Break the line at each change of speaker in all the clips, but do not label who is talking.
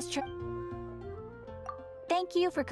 just Thank you for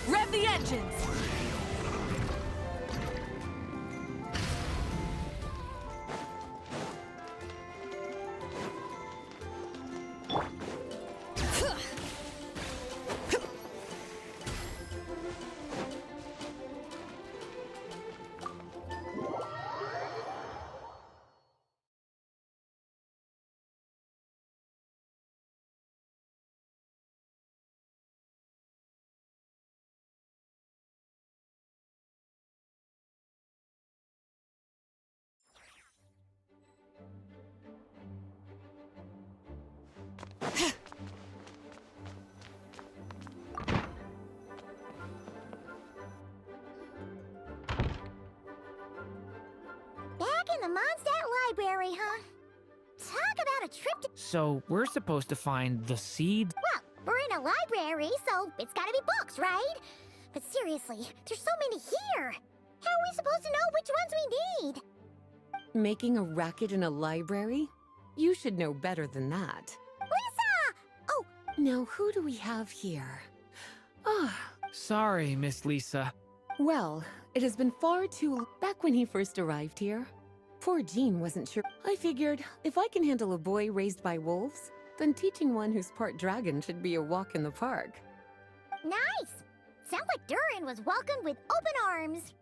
rev the engines!
In the Mondstadt Library, huh? Talk about a trip to...
So, we're supposed to find the seed?
Well, we're in a library, so it's gotta be books, right? But seriously, there's so many here. How are we supposed to know which ones we need?
Making a racket in a library? You should know better than that.
Lisa! Oh,
Now, who do we have here? Ah,
Sorry, Miss Lisa.
well, it has been far too... Back when he first arrived here, Poor Jean wasn't sure. I figured, if I can handle a boy raised by wolves, then teaching one who's part dragon should be a walk in the park.
Nice! Sounds like Durin was welcomed with open arms.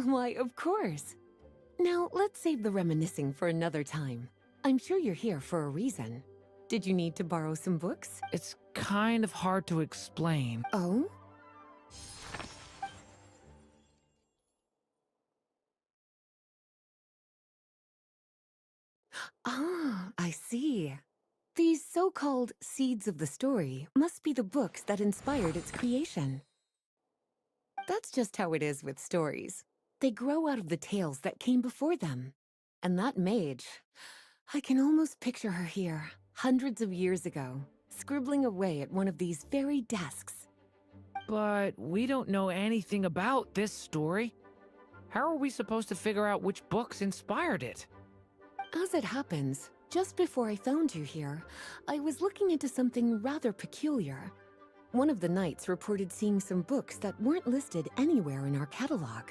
Why, of course. Now, let's save the reminiscing for another time. I'm sure you're here for a reason. Did you need to borrow some books?
It's kind of hard to explain.
Oh? Ah, I see. These so-called seeds of the story must be the books that inspired its creation. That's just how it is with stories. They grow out of the tales that came before them. And that mage, I can almost picture her here, hundreds of years ago, scribbling away at one of these very desks.
But we don't know anything about this story. How are we supposed to figure out which books inspired it?
As it happens, just before I found you here, I was looking into something rather peculiar. One of the knights reported seeing some books that weren't listed anywhere in our catalog.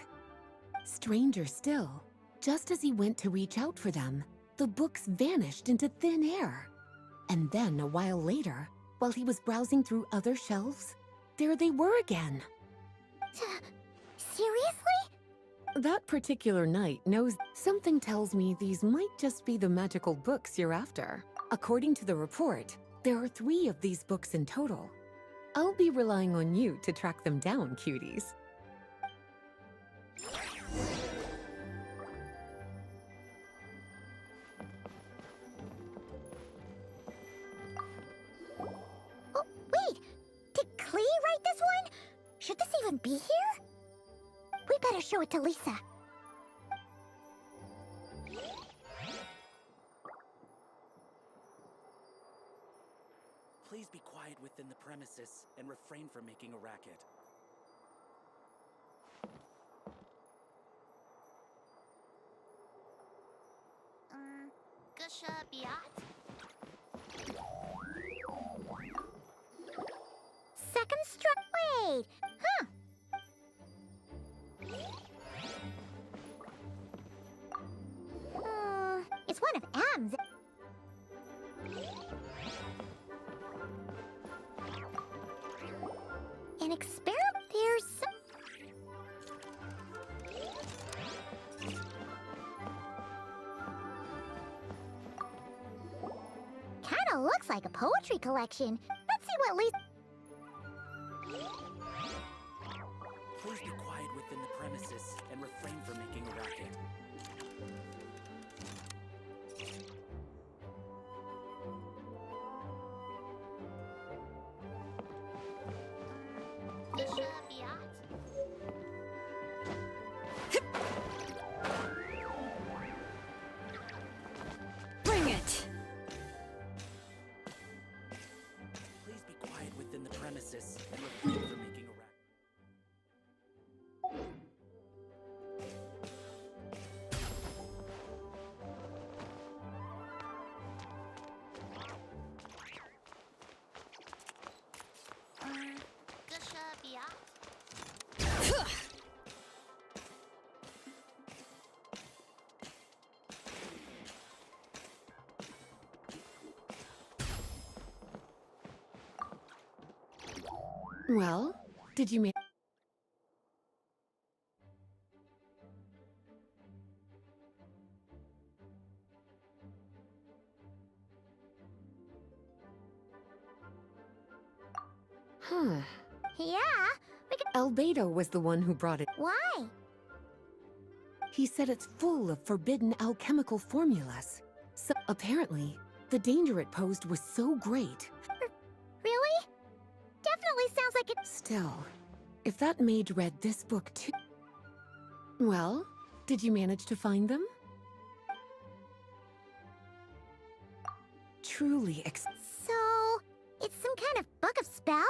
Stranger still, just as he went to reach out for them, the books vanished into thin air. And then, a while later, while he was browsing through other shelves, there they were again.
Seriously?
That particular knight knows. Something tells me these might just be the magical books you're after. According to the report, there are 3 of these books in total. I'll be relying on you to track them down, cuties.
Oh, wait! Did Klee write this one? Should this even be here? We better show it to Lisa.
Please be quiet within the premises and refrain from making a racket.
Gusha Biat? Second strike. Wait! Huh! It's one of M's. An experiment. There's some. Kinda looks like a poetry collection. Let's see what Lisa.
Please be quiet within the premises and refrain from making a racket.
Gusha Biat?
Bring it!
Please be quiet within the premises and refrain from making a racket.
Gusha Biat?
Well, did you make... Huh.
Yeah, we could.
Albedo was the one who brought it.
Why?
He said it's full of forbidden alchemical formulas. So apparently, the danger it posed was so great.
Really? Definitely sounds like it.
Still, if that mage read this book too... Well, did you manage to find them? Truly
So, it's some kind of book of spells?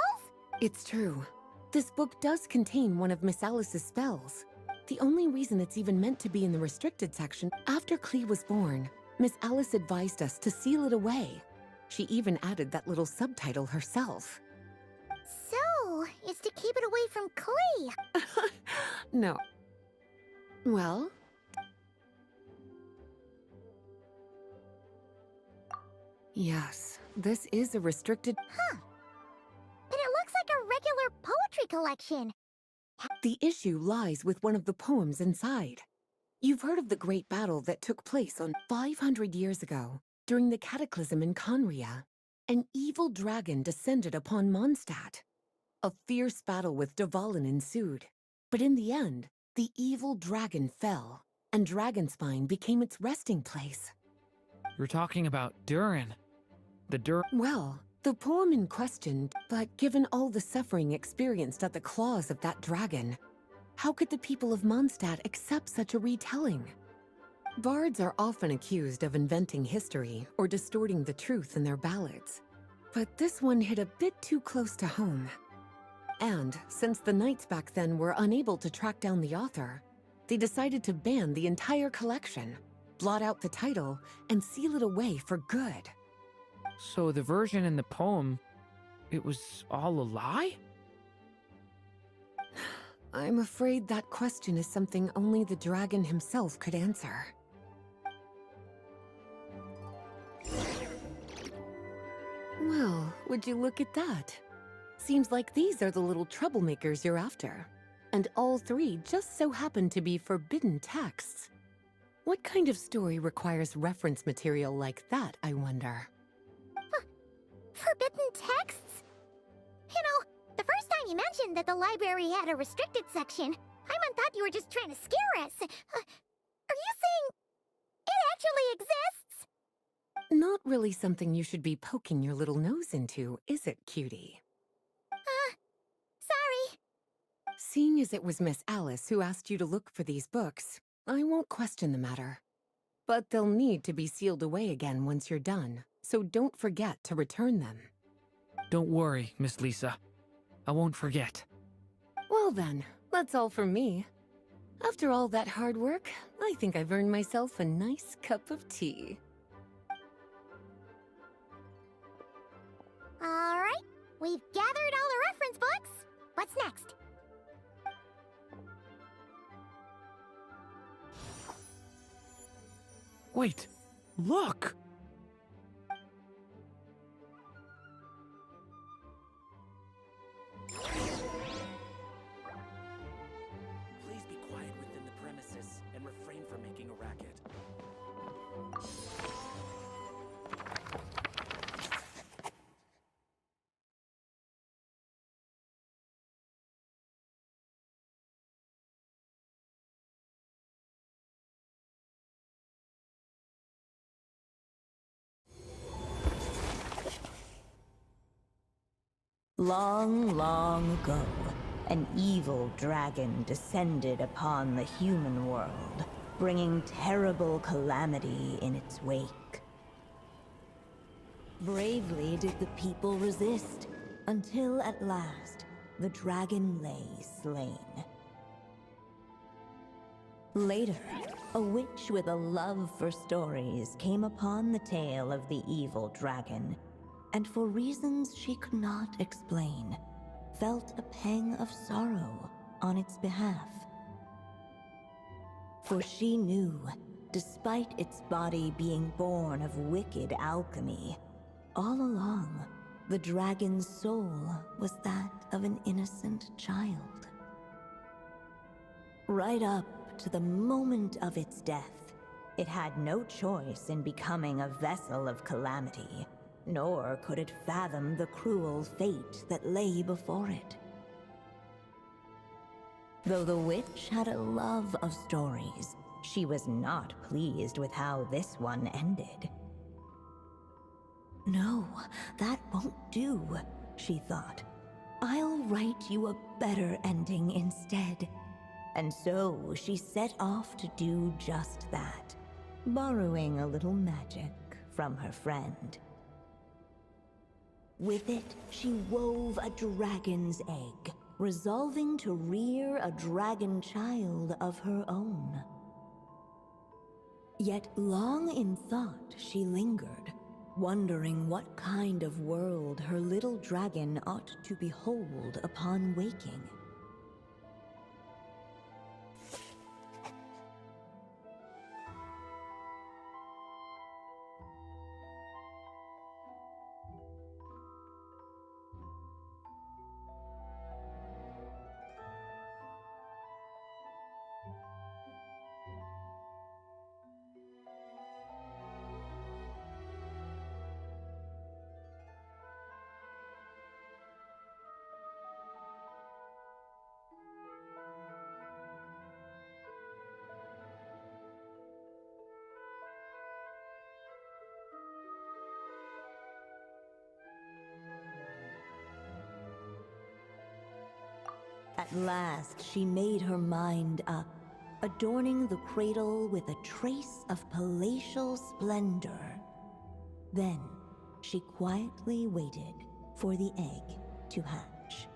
It's true. This book does contain one of Miss Alice's spells. The only reason it's even meant to be in the restricted section, after Klee was born, Miss Alice advised us to seal it away. She even added that little subtitle herself.
So, it's to keep it away from Klee.
No. Well, Yes, this is a restricted...
But it looks like a regular poetry collection.
The issue lies with one of the poems inside. You've heard of the great battle that took place on 500 years ago, during the cataclysm in Conria. An evil dragon descended upon Mondstadt. A fierce battle with Dvalin ensued, but in the end, the evil dragon fell, and Dragonspine became its resting place.
You're talking about Durin.
Well, the poem in question, but given all the suffering experienced at the claws of that dragon, how could the people of Mondstadt accept such a retelling? Bards are often accused of inventing history or distorting the truth in their ballads, but this one hit a bit too close to home. And since the knights back then were unable to track down the author, they decided to ban the entire collection, blot out the title, and seal it away for good.
So the version in the poem, it was all a lie?
I'm afraid that question is something only the dragon himself could answer. Well, would you look at that? Seems like these are the little troublemakers you're after. And all three just so happen to be forbidden texts. What kind of story requires reference material like that, I wonder?
Forbidden texts? You know, the first time you mentioned that the library had a restricted section, I thought you were just trying to scare us. Are you saying it actually exists?
Not really something you should be poking your little nose into, is it, cutie?
Sorry.
Seeing as it was Miss Alice who asked you to look for these books, I won't question the matter. But they'll need to be sealed away again once you're done, so don't forget to return them.
Don't worry, Miss Lisa. I won't forget.
Well then, that's all from me. After all that hard work, I think I've earned myself a nice cup of tea.
Alright, we've gathered all the reference books. What's next?
Wait, look!
Please be quiet within the premises and refrain from making a racket.
Long, long ago, an evil dragon descended upon the human world, bringing terrible calamity in its wake. Bravely did the people resist, until at last, the dragon lay slain. Later, a witch with a love for stories came upon the tale of the evil dragon, and for reasons she could not explain, felt a pang of sorrow on its behalf. For she knew, despite its body being born of wicked alchemy, all along, the dragon's soul was that of an innocent child. Right up to the moment of its death, it had no choice in becoming a vessel of calamity, nor could it fathom the cruel fate that lay before it. Though the witch had a love of stories, she was not pleased with how this one ended. No, that won't do, she thought. I'll write you a better ending instead. And so she set off to do just that, borrowing a little magic from her friend. With it, she wove a dragon's egg, resolving to rear a dragon child of her own. Yet long in thought she lingered, wondering what kind of world her little dragon ought to behold upon waking. At last, she made her mind up, adorning the cradle with a trace of palatial splendor. Then, she quietly waited for the egg to hatch.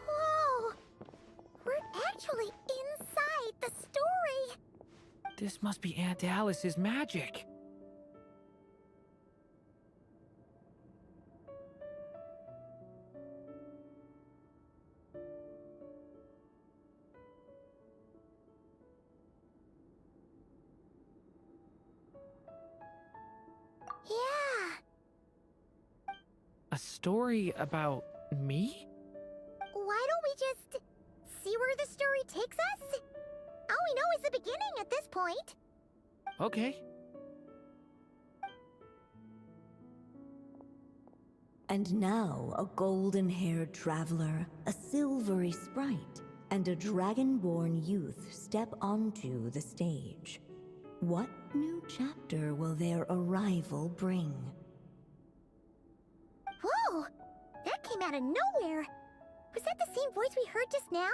Whoa! We're actually inside the story!
This must be Aunt Alice's magic.
Yeah.
A story about me?
Why don't we just see where the story takes us? All we know is the beginning at this point.
Okay.
And now a golden-haired traveler, a silvery sprite, and a dragon-born youth step onto the stage. What new chapter will their arrival bring?
Whoa! That came out of nowhere! Was that the same voice we heard just now?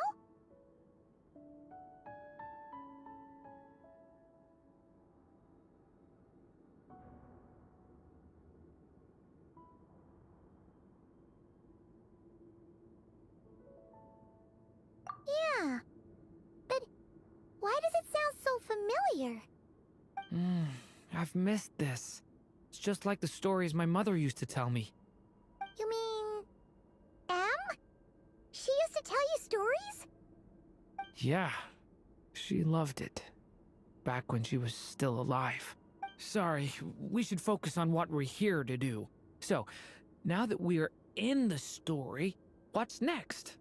Yeah. But why does it sound so familiar?
I've missed this. It's just like the stories my mother used to tell me.
You mean... Em? She used to tell you stories?
Yeah, she loved it. Back when she was still alive. Sorry, we should focus on what we're here to do. So, now that we're in the story, what's next?